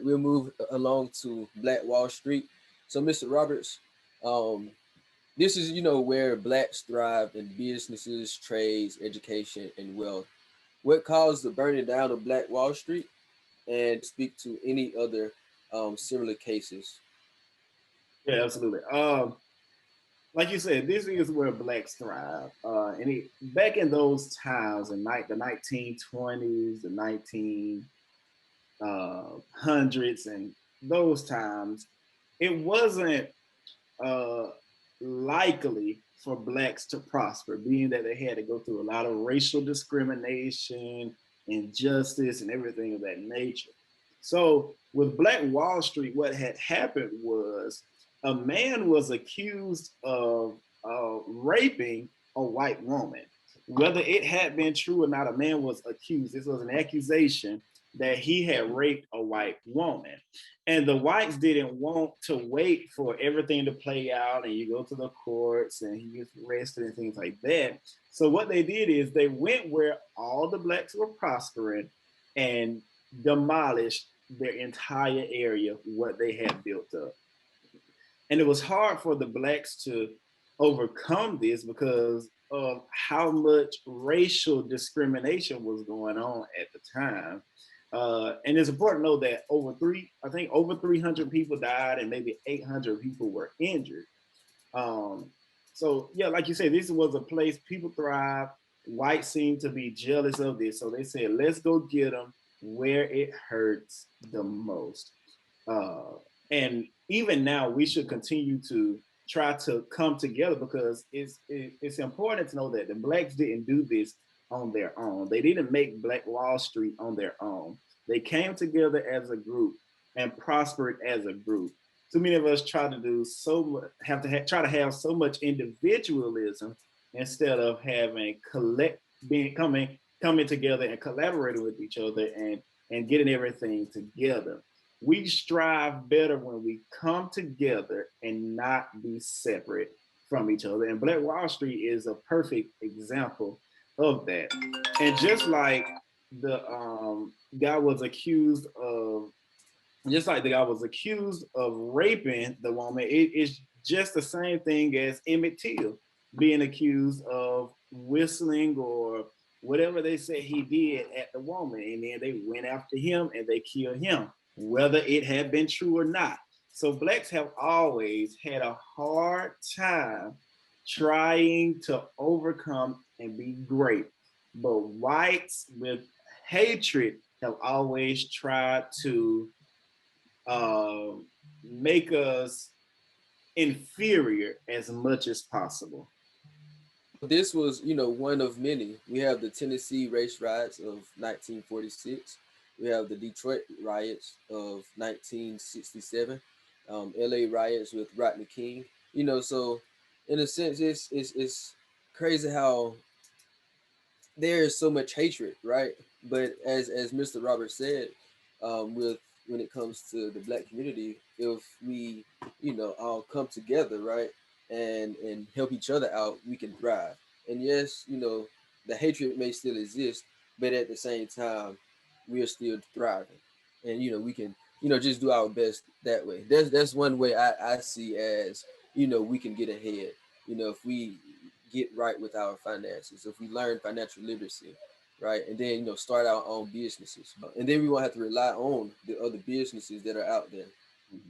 We'll move along to Black Wall Street. So, Mr. Roberts, um, this is, where blacks thrive in businesses, trades, education, and wealth. What caused the burning down of Black Wall Street, and speak to any other similar cases. Yeah, absolutely. Like you said, this is where blacks thrive. Back in those times, in the 1920s, the 1900s, and those times, it wasn't uh, likely for blacks to prosper, being that they had to go through a lot of racial discrimination, injustice, and everything of that nature. So, with Black Wall Street, what had happened was a man was accused of raping a white woman. Whether it had been true or not, a man was accused. This was an accusation that he had raped a white woman. And the whites didn't want to wait for everything to play out and you go to the courts and he gets arrested and things like that. So what they did is they went where all the blacks were prospering and demolished their entire area, what they had built up. And it was hard for the blacks to overcome this because of how much racial discrimination was going on at the time. And it's important to know that over 300 people died and maybe 800 people were injured. Um, so yeah, like you said, this was a place people thrive. Whites seem to be jealous of this, so they said, "Let's go get them where it hurts the most." Uh, and even now, we should continue to try to come together because it's important to know that the blacks didn't do this on their own. They didn't make Black Wall Street on their own. They came together as a group and prospered as a group. Too many of us try to do so much, try to have so much individualism instead of having coming together and collaborating with each other and getting everything together. We strive better when we come together and not be separate from each other. And Black Wall Street is a perfect example of that. And just like the guy was accused of, just like the guy was accused of raping the woman, it's just the same thing as Emmett Till being accused of whistling or whatever they say he did at the woman. And then they went after him and they killed him, whether it had been true or not. So blacks have always had a hard time trying to overcome and be great. But whites with hatred have always tried to uh, make us inferior as much as possible. This was, one of many. We have the Tennessee race riots of 1946. We have the Detroit riots of 1967. LA riots with Rodney King. So in a sense, it's crazy how there is so much hatred, right? But as Mr. Robert said, with when it comes to the black community, if we all come together, right, and help each other out, we can thrive. And yes, the hatred may still exist, but at the same time, we are still thriving, and we can just do our best that way. That's one way I see as we can get ahead. If we get right with our finances, if we learn financial literacy, right, and then start our own businesses, and then we won't have to rely on the other businesses that are out there. Mhm.